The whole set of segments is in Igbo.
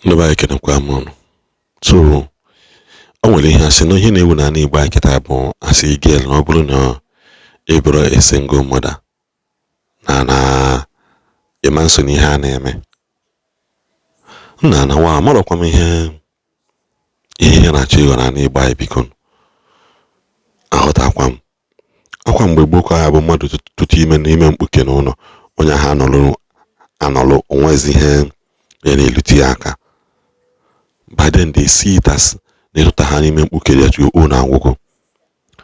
Nobody can come. So, only has no he never any by Kitabo as a girl no Bruno, Ebro a single mother. Nana, a man so near her name. Nana, one more coming here. Here, not you and any by beacon. Out Aquam. Aquam will book I have a mother to team and him booking on your hand alone and all always the hand any lutiaka. By then they see it as they don't have him book that you own and walk.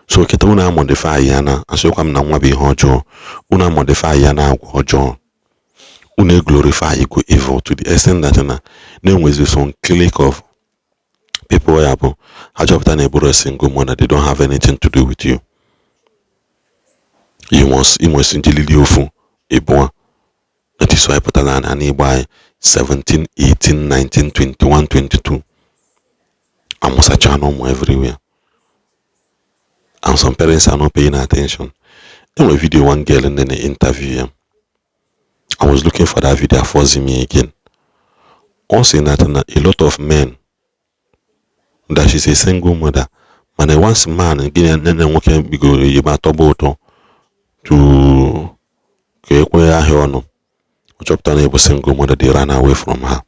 So kita una modify yana and so come na be hojo una modify yana hojo una glorify equal evil to the extent that na name was this one click of people where abo job than a single mother they don't have anything to do with you. You must injili ofu ebo that is why putala and by 17 18 19 21 22 almost a channel everywhere. And some parents are not paying attention. In my video, one girl and then the interview. I was looking for that video forcing me again. Also, that a lot of men that she's a single mother. Man, once man again and then working because you about to where her no. A single mother, they ran away from her.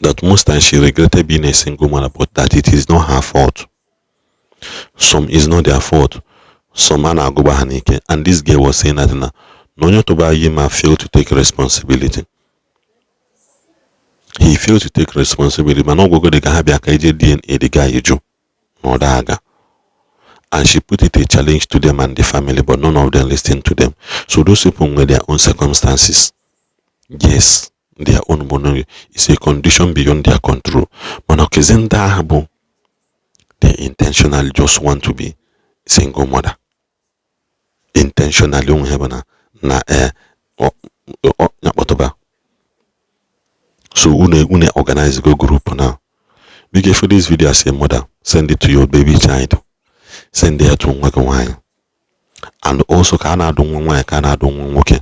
That most times she regretted being a single mother, but that it is not her fault. Some is not their fault. Some man are go bahanike, and this girl was saying that no to buy him failed to take responsibility. He failed to take responsibility, but no go the guy be a DNA the guy you no daga. And she put it a challenge to them and the family, but none of them listened to them. So those people with their own circumstances, yes, their own money is a condition beyond their control. Manokizenda habo. They intentionally just want to be single mother. Intentionally so une organize go group now. We give for this video as a mother, send it to your baby child. Send it to one. And also can okay.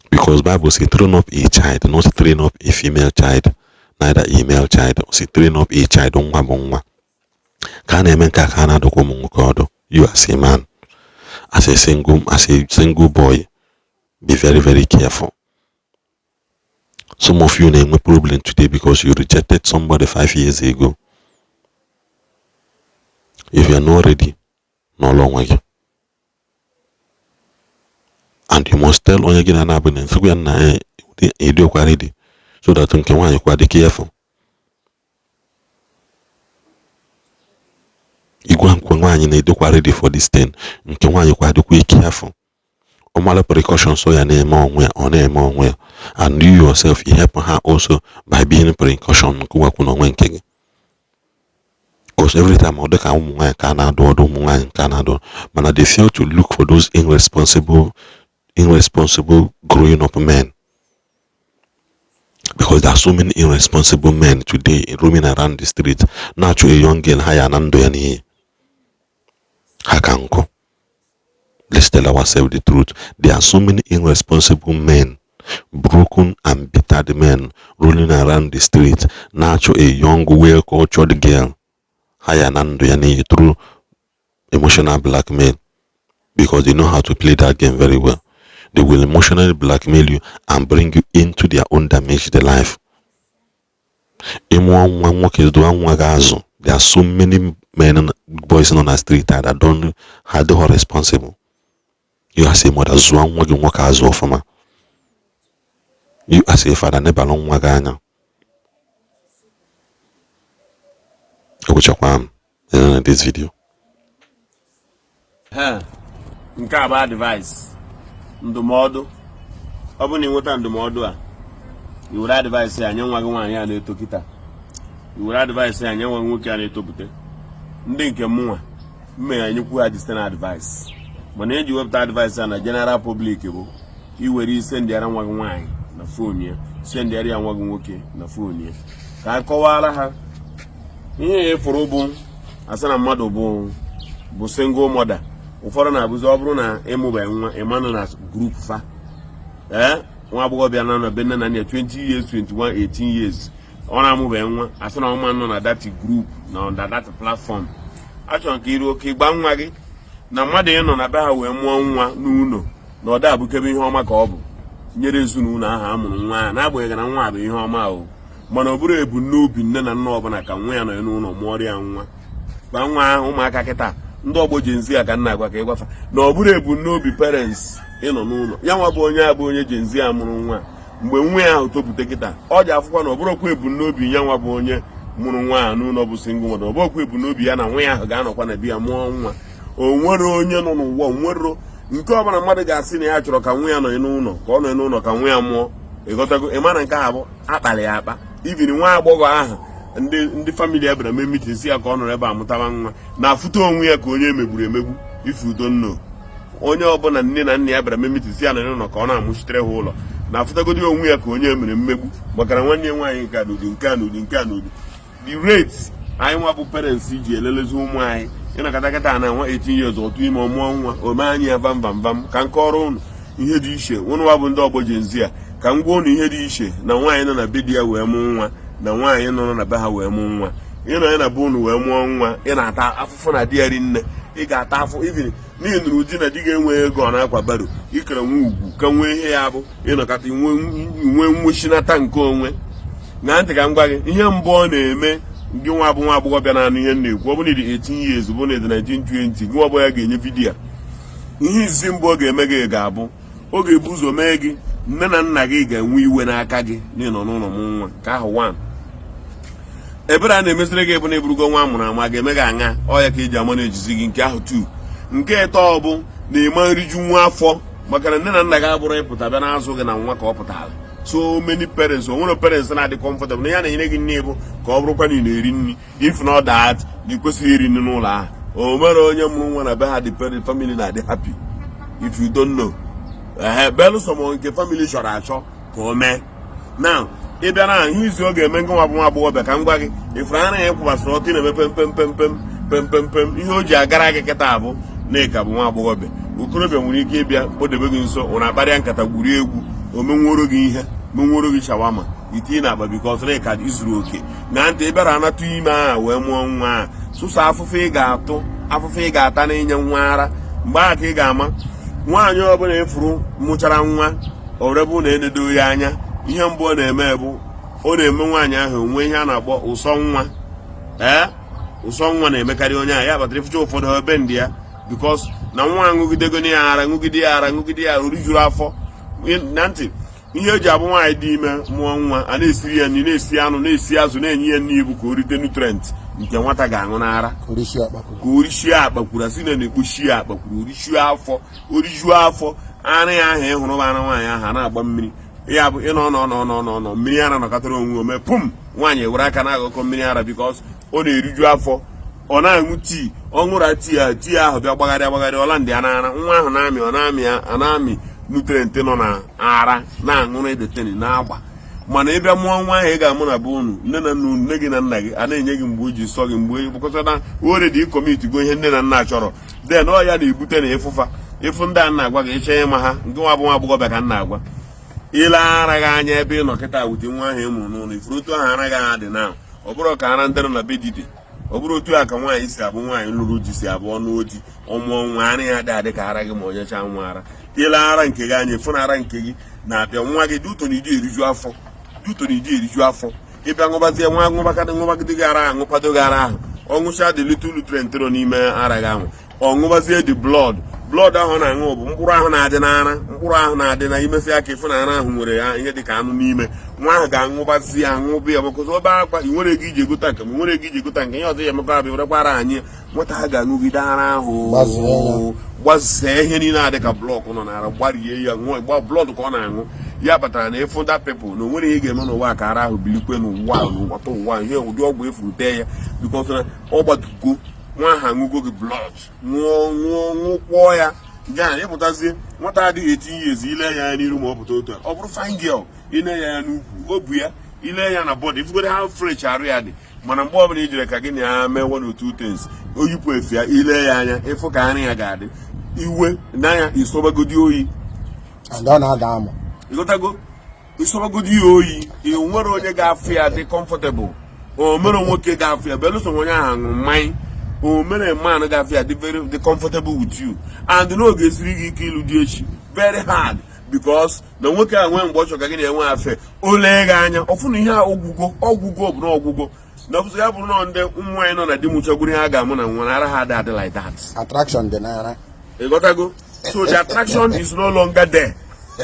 Because Bible says train up a child, not train up a female child, neither a male child. Say train up a child on one. You as a man, as a single boy, be very, very careful. Some of you name a problem today because you rejected somebody 5 years ago. If you are not ready, no longer. And you must tell on again an abundance. We are not ready. So that you can be careful. Ready for this thing. You be careful. All precautions so your name on and you yourself you help her also by being precaution. Because every time I but they fail to look for those irresponsible growing up men. Because there are so many irresponsible men today roaming around the street. Naturally, a young girl higher than any. Hakanko. Let's tell ourselves the truth. There are so many irresponsible men, broken and battered men rolling around the street. Naturally, a young, well-cultured girl higher than any through emotional blackmail because they know how to play that game very well. They will emotionally blackmail you and bring you into their own damaged life. There are so many men and boys on the street that don't have the whole responsible. You as a mother, you as a father, never long wagana. I will check in this video. Nkaba advice. Ndumodo. Obuni nwota ndumodo a. You would advise ya nyanwa nwanyi a na-eto kita. You would advise ya nyanwa nwoke a na-etopute. Ndị nke mụnwa mme anyukwu adistant advice. Mana eji wepụta advice na general public bụ iwere ise ndị ara nwa nwanyi na phone ya, ise ndị ara nwa nwoke na phone ya. Ka akọwara ha ihe efuru bụ asana mmadụ bụ single mother. Ụfọdụ na-abụzi ọ bụrụ na ịmụba nwa ịmanụ na group fa nwa agbọghọ bịa na be nne na nna 20 years 21 18 years ọ na-amụbeghị nwa asị na ọma nọ na that group na that platform achọrọ ka iru oke gba nwa gị na mmadụ ịnọ na be ha wee mụọ nwa n'ụlọ na ọ da abụkebe ihe ọma ka ọ bụ nyere ezinụlọ ahụ amụrụ nwa ya na-agbanyeghị na nwa bụ ihe ọma o mana ọ bụrụ ebumnobi nne na nna ọbụla ka nwa ya nọ n'ụlọ mụọrọ ya nwa gba nwa ahụ ụmụaka kịta ndị ọgbọ jenzi a ka nna agwa ka ịgwafa na ọ bụrụ ebumnobi parents ịnọ n'ụlọ ya nwa bụ onye jenzi a mụrụ nwa mgbe nwa ya ahụ topụta kịta ọ ji afụkwa na ọ bụrụkwa ebumnobi ya nwa bụ onye mụrụ nwa ahụ n'ụlọ bụ single mother ọ bụrụkwa ebumnobi ya na nwa ya ahụ ga-anọkwa na di ya mụọ nwa o nwere onye nọ n'ụwa onwero nke ọbụla mmadụ ga-asị na ya chọrọ ka nwa ya nọ n'ụlọ ka ọ nọ n'ụlọ ka nwa ya mụọ ịghọtago ịmana nke a bụ akpali ya akpa ibiri nwa agbọghọ ahụ ndị famili ya bịara mee mitin si ya ka ọ nọrọ ebe a mụtaba nwa na-afụta onwe ya ka onye emegburu emegbu ife udo nno onye ọbụla nne na nna ya bịara mee mitin si ya nọ n'ụlọ ka ọ na-amụchitere ha ụlọ na-afụtagodi onwe ya ka onye emere mmegbu maka na nwanne ya nwaanyị nke a n'ụdị nke a n'ụdị nke a n'ụdị the rate anyị nwa bụ parents ji elelezi ụmụ anyị ịnọkọtakịta na nwa 18 years otu ime ọmụọ nwa ome anyị ya vam ka nke ọrụ ụnụ ihe dị iche ụnụ wa bụ ndị ọgbọ jenzi a ka m gwa ụnụ ihe dị iche na nwaanyị nọ na be di ya wee mụọ nwa na nwaanyị nọ na be ha wee mụọ nwa ịnọ ya na be ụnụ wee mụọ nwa ị na-ata afụfụ na di ya ri nne ị ga-ata afụ ibiri n'ihi nụrụ di na di ga-enwe ego ọ na-akwa baro ikere nwa ugwu ka nwee ihe ya bụ ịnọkọta nwe nwechinata nke onwe na ntị ka m gwa gị ihe mbụ ọ na-eme gị nwa bụ nwa agbọghọ bịa na anụ ihe na-ekwu ọ bụ na ịdị 18 years bụ na ịdị 1920 gị nwa agbọghọ ya ga-enye vidiyo ihe izi mbụ ọ ga-eme gị ga-abụ ọ ga-ebu ụzọ mee gị nne na nna gị ga-enwe iwe n'aka gị n'ịnọ n'ụlọ m nwa nke ahụ 1 ebere a na-emesịrị gị bụ na eburugo nwa amụrụ ama ga-eme gị aṅa ọ ya ka eji ama na-ejizi gị nke ahụ 2 nke ịtọ bụ na ịma nriju nwa afọ maka na nne na nna gị abụrụ ịpụta bịa na-azụ gị na nwa ka ọ pụtara so many parents o nwere parents na-adị comfortable na ya na-enyere gị nne bụ ka ọ bụrụkwa na ị na-eri nri if not that na ị kwesịghị iri nri n'ụlọ ahụ o nwere onye mụrụ nwa na be ha dị family na-adị happy if you don't know belụsọ ma nke family chọrọ achọ ka o mee now ị bịa na ihe izu ọ ga-eme nke nwa bụ nwa agbọghọ bịa ka m gwa gị ifuru anya ya kwụbasịrị ọtụ na-eme pempempempempempempempem ihe o ji agara gị kịta abụ na ịka bụ nwa agbọghọbịa okorobịa nwere ike ịbịa kpọdebe gị nso ụna akparịa nkata gburu egwu o menworo gị ihe menworo gị shawama itinye na akpa bikọs na ịka izuru oke na ntị ị bịara anatụ ime ahụ wee mụọ nwa a sụsọ afụfụ ị ga-ata na inye nwa ara mgbe ahụ ka ị ga-ama nwaanyị ọbụla efuru mụchara nwa ọrebụ na enedo ya anya ihe mbụ ọ na-eme bụ ọ na-eme nwaanyị ahụ onwe ihe a na-akpọ ụsọ nwa ụsọ nwa na-emekarị onye ahụ ya kpatara ifucha ụfọdụ ebe ndị ya bikos na nwa aṅụgidego ya ara ṅụgide ya orijuru afọ na ntị ihe eji abụ nwaanyị dị ime mụọ nwa a na-esiri ya nri na-esi anụ na-esi azụ na-enye ya nri ibu ka o rite nutrient nke nwata ga-aṅụ n'ara ka orishie akpakwuru asị na na-ekpochie akpakwuru orijuo afọ ara ya ahụ ịhụrụ bụ ara nwaanyị ahụ a na-agba mmiri ya bụ ịnọ mmiri ara nọkọtara onwe ome pum nwaanyị were aka na-agụkọ mmiri ara bikos ọ na-eriju afọ ọ na-aṅụ tii ọ ṅụra tii ahụ bịa gbagharịa ọla ndị a na-ara nwa ahụ na-amị nutrient nọ na ara na-aṅụrụ edeteni na-agba mana ịbịa mụọ nwa ahụ ị ga-amụ na be unu nne gị na nna gị a na-enye gị mgbe o ji sọ gị mgbe gbakọtara oredi ịkọmiti go ihe nne na nna chọrọ den ọ ya na-ebute na ịfụ ndị a na-agwa gị ịchọ ịma ha nke nwa bụ nwa agbọghọbịa ka nna agwa ile ara gị anya ebe ị nọ kịta wute nwa ahụ ịmụrụ n'ụlọ ifuru otu ahụ ara gị dị na ọ bụrụ ka ara ndị nọ na be dide ọ bụrụ otu a ka nwaanyị si abụ nwaanyị lụrụ di si abụ ọnụ ojii ọmụọ nwa ara ya adị ka ara gị ma onyecha nwa ara ile ara nke gị anya efu na ara nke gị na-abịa nwa gị duto na iji eriju afọ ịbịa ṅụbazie nwa ṅụbagide gị ara aṅụkwado gị ara ahụ ọ ṅụcha dị little nutrient nọ n'ime ara gị ahụ ọ ṅụbazie dị blood ahụ na-aṅụ bụ mkpụrụ ahụ na-adị n'ara mkpụrụ ahụ na-adị na imesi aka ịfụ na ara ahụ nwere ihe dị ka anụ n'ime nwa ahụ ga-aṅụbazi aṅụbụ ya makọzi ọba akwa nwere ego iji egota nke ihe ọzọ ya emekọ abịa werekwara anyị nwata ha ga-aṅụgide ara ahụ gbazee ihe niile adị ka blọkụ nọ n'ara gbarie ya gba blọd ka ọ na-aṅụ ya kpatara na ịfụ da pepụl na o nwere ihe ga-eme n'ụwa ka ara ahụ bilikwe n'ụwata ụwa ihe ụdị ọgwụ efuru tee ya bikọs na ọ gbatugo nwa ahụ aṅụgo gị blọd ṅụkwụọ ya nke a ịpụtazie nwata adịghị etinye ezi ile ya anya n'iru ma ọ pụta otu a ọ bụrụ fine girl ile ya ya n'ukwu obu ya ile ya na bọdụ ifugode ha fresh arụ ya dị mana mgbe ọbụla ijire ka gị na ya mee one or two things o yipụ efu ya ile ya anya ịfụ ka nri ya ga-adị iwe n'anya isobagodi oyi ịghọtago isọrọgodi ya oyi nwere onye ga-afụ ya dị comfortable o mere nwoke ga-afụ ya belụsọ onye ahụ ṅụrụ mmanya o mere man ga-afụ ya dị comfortable with you and n'oge esiri gị ike ịlụ di echi very hard because na nwoke a nwee mgbe ọ chọka gị na-enwe afe o lee gị anya ọfụ na ihe a ọgwụgwọ bụ na ọgwụgwọ na ọbụzọ ya bụrụ na ndị ụmụ nwaanyị nọ na di mụchagburu ihe a ga-amụ na nwa ara ha adị like that attraction dị n'ara ịghọtago so the attraction is no longer there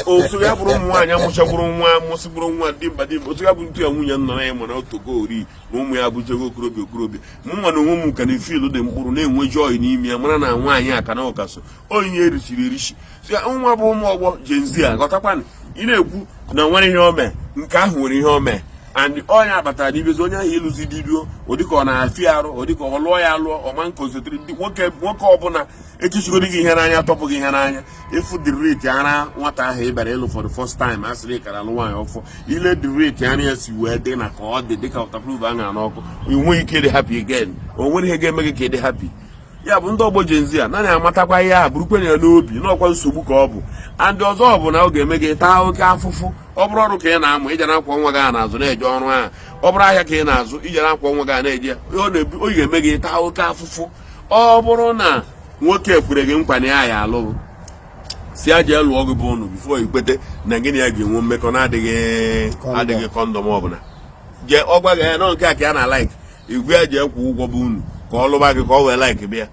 otu ya bụrụ ụmụ nwaanyị amụchagburu nwa mụsịgburu nwa dimba otu ya bụ ntu ya nwunye nọ na ya mana otogo ori na ụmụ ya bụchego okorobịa mụnwa na onwe m ka na fiilu dị mkpụrụ na-enwe joy n'ime ya mara na nwaanyị aka na ụkaso onye erichiri so ya nwa bụ ụmụ ọgbọ jenzi a ghọtakwana ị na-ekwu na nwere ihe ome nke ahụ nwere ihe ome and onye abatara n'ibezi onye ahụ ịlụzi dibio ụdịka ọ na-afịa arụ ụdịka ọ lụọ ya alụọ ọma nkonsentrị nwoke ọbụla echichigoro gị ihe n'anya tọpụ gị ihe n'anya ịfụ direti ara nwata ahụ ị bịara ịlụ for the first time asịrị ịkara alụ nwaanyị ọfọ ile direti anya ya si wee dị na ka ọ dị dịka ụtapụrụ a ṅara n'ọkụ enweghị ike ịdị happy again o nwere ihe ga-eme gị ka ịdị happy ya bụ ndị ọgbọ jenzi a naanị amatakwa ihe a bụrụkwenye ya n'obi n'ọkwa nsogbu ka ọ bụ and ọzọ bụ na ọ ga-eme gị taa oke afụfụ ọ bụrụ ọrụ ka ị na-amụ ije na-akwọ nwa gị n'azụ na-eje ọrụ ahụ ọ bụrụ ahịa ka ị na-azụ ije na-akwọ nwa gị na-eje o ga-eme gị taa oke afụfụ ọ bụrụ na nwoke kwere gị nkwa na ya alụghị si ya jee lụọ gị bụ ụnụ bifo ikwete na gị na ya ga-enwe mmekọ na-adịghị kọndọm ọbụla jee ọ gwa gị ya nọ nke a ka ya na laik igwe ya jee kwụ ụgwọ bụ unu ka ọ lụba gị ka ọ wee laik bịa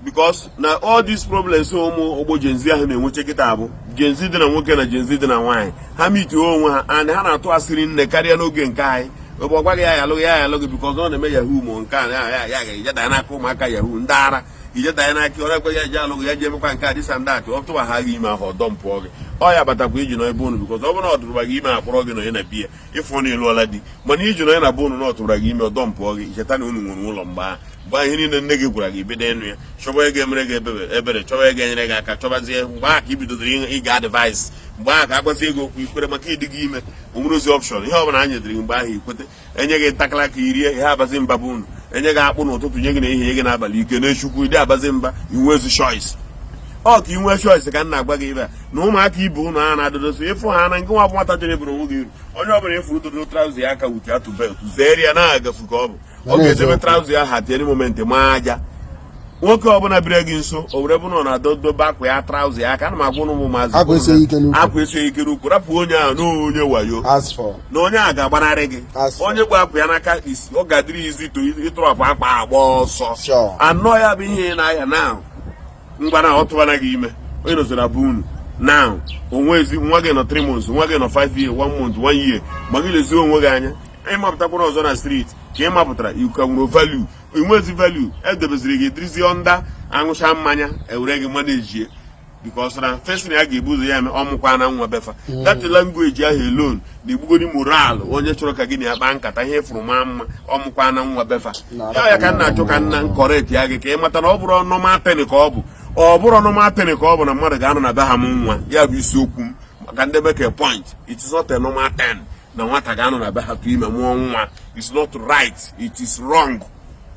because na all these problems ụmụ ogbo jenzi ahụ na-enweche kịta abụ jenzi dị na nwoke na jenzi dị na nwaanyị ha mituo onwe ha and ha na-atụ asịrị nne karịa n'oge nke anyị ebe ọ gwaghị ya alụghị because ọ na-eme yahoo ma nke a ya ga-ejeda ya n'aka ụmụaka yahoo ndị ara ijeda ya n'aka ọrụ ekwe ya eji alụghị ya ji emekwa nke a dịsa ndị atụ ọ tụwa ha gị ime ahụ ọdọ mpụọ gị ọ ya batakwa iji nọ ebe unu because ọ bụrụ na ọ tụrụba gị ime akpọrọ gị na onye na biya ịfụ na ịlụọla di mana iji nọ ya na be unu na ọ tụrụ gị ime ọdọ mpụọ gị icheta na unu nwere ụlọ mgbe ihe niile nne gị gwara gị bido enu ya chọba ego emere gị ebere chọba ego enyere gị aka chọbazie mgbe ahụ ka ibidodoro ịga advice mgbe ahụ ka agbazi ego okwu ikwere maka ịdị gị ime onwerozi option ihe ọbụla anyị nyedịrị mgbe ahụ ikwete enye gị ntakala ka irie ihe abazi mba bụ unu enye gị akpụ n'ụtụtụ nye gị na ihe nye gị n'abalị ike na-echukwu ịdị abazi mba inwezi choice ọ ka inwe choice ka m na-agwa gị ibe na ụmụaka ibe unu a na-adọdosi ịfụ ha na nke nwa bụ nwata jere ebere onwe gị iru onye ọbụla ịfụ dodo traụza ya aka wuchi atụ belt zeere ya na-agafu ka ọ bụ ọ ga-edebe traụza ya ha tiere momenti ma aja nwoke ọbụla bire gị nso o were bụ na ọ na-adodobe akwa ya traụza ya aka ana m agwa ụmụ maazị akwa esighị ike n'ukwu rapụ onye ahụ na onye wayo na onye a ga-agbanarị gị onye gba akwa ya n'aka ọ ga-adịrị izi ịtụrapụ akpa agba ọsọ anọ ya bụ ihe na-aya na mgbana ọ tụbana gị ime onye nọzara bụ unu now onwezi nwa gị nọ 3 months nwa gị nọ 5 years 1 month 1 year ma gị lezie onwe gị anya ịmapụtakwara ọzọ na street ka ị mapụtara iwuka nwere value enwezi value edebeziri gị dịrịzie nda aṅụcha mmanya ewere gị manejie because na first ya ga-ebu ụzọ ya eme ọmụkwa na nwa befa that language ahụ alone na-egbugodi moral onye chọrọ ka gị na ya kpaa nkata ihe fụrụ ma mma ọmụkwa na nwa befa ya ka nna achọ ka nna nkọrekt ya gị ka ị mata na ọ bụrụ ọnụma ten ka ọ bụ ọnụma ten ka ọ bụ na mmadụ ga-anọ na be ha m nwa ya bụ isiokwu m maka ndị bekee point it is not a normal 10 na nwata ga-anọ na be ha tụ ime mụọ nwa it's not right it is wrong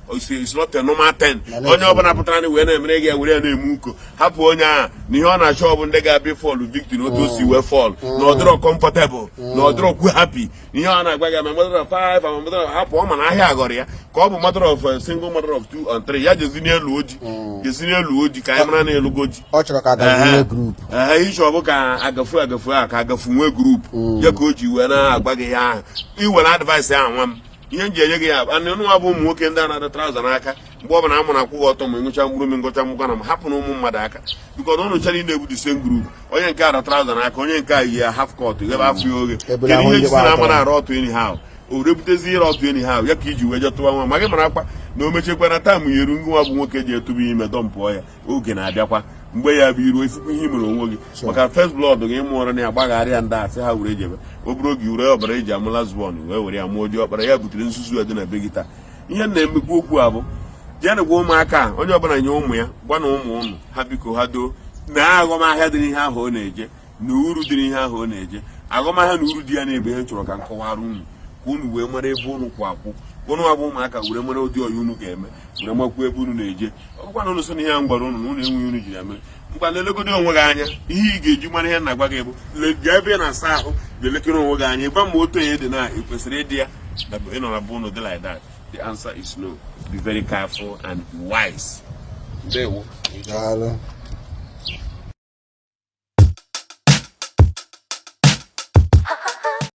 it's not a normal 10 onye ọbụla pụtara na wee na-emere gị were ya na-eme uko hapụ onye ahụ na ihe ọ na-achọ ọ bụ ndị ga-abịa fọlụ victory otu o si wee fọlụ na ọdịrọ comfortable na ọdịrọ kwu happy ihe ọ na-agwa gị ma mother of 5 ma mother of hapụ ọ ma na ahịa agọrọ ya ka ọ bụ mother of single mother of 2 and 3 ya jezi n'elu oji ka anyị mara na elu goji ọ chọrọ ka agafu group ihe ọ bụ ka agafu a ka agafu nwee group ya ka o ji wee na-agwa gị ya ahụ iwere advice ahụ nwa m ihe m ji enye gị ya anụ nwa bụ ụmụ nwoke ndị a na-ada traụza n'aka mgbe ọbụla amụ na-akwụ gị ọtọ ma enwecha mkpụrụ ome ngọcha mgba na m hapụ na ụmụ mmadụ aka bikọ na ụnụ chara ị na-ebu the same group onye nke ada traụza n'aka onye nke a yi ya half cut ghebe afọ ya oghe kedu ihe jisi na ama na-arụ ọtụ enyi ha o rebutezi ire ọtụ enyi ha ya ka iji wee je tụba nwa ma gị mara akpa na o mechekwa na taa mụ yeru nwa bụ nwoke ji etụba ime dọmpụọ ya oge na-abịakwa mgbe ya bụ iruo ifukwu ihe mere onwe gị maka first blood gị mụọrọ na ya gbagharịa ndị asị ha were jebe o buru oge ure ọbara eji amụla zbon wee were ya mụọ dị ọkpara ya butere nsusu ya dị na be gị taa ihe na-emekwu okwu a bụ jee gwa ụmụaka onye ọbụla nye ụmụ ya gwa na ụmụ ụnụ ha biko ha doo na aghọmahịa dị n'ihe ahụ ọ na-eje na uru dị n'ihe ahụ ọ na-eje aghọmahịa na uru dị ya na-ebe ihe chọrọ ka nkọwara unu ka unu wee mara ebe unu kwụ akwụ ụnụ abụ ụmụaka were mere ụdị ọya unu ga-eme were makwa ebe unu na-eje ọgwụkwa na ụnụ so na ihe m gwara unu na ụnụ enweghị unu jiri ya mere mkpa na-elegodo onwe gị anya ihe ị ga-eji mara ihe na-agwa gị bụ gaa ebe ị na-asa ahụ ga-elekere onwe gị anya ịgba ma otu onye dị na ị kwesịrị ịdị ya ị nọ na bụ ụnụ dị like that. The answer is no. Be very careful and wise. Ndewo. Daalụ.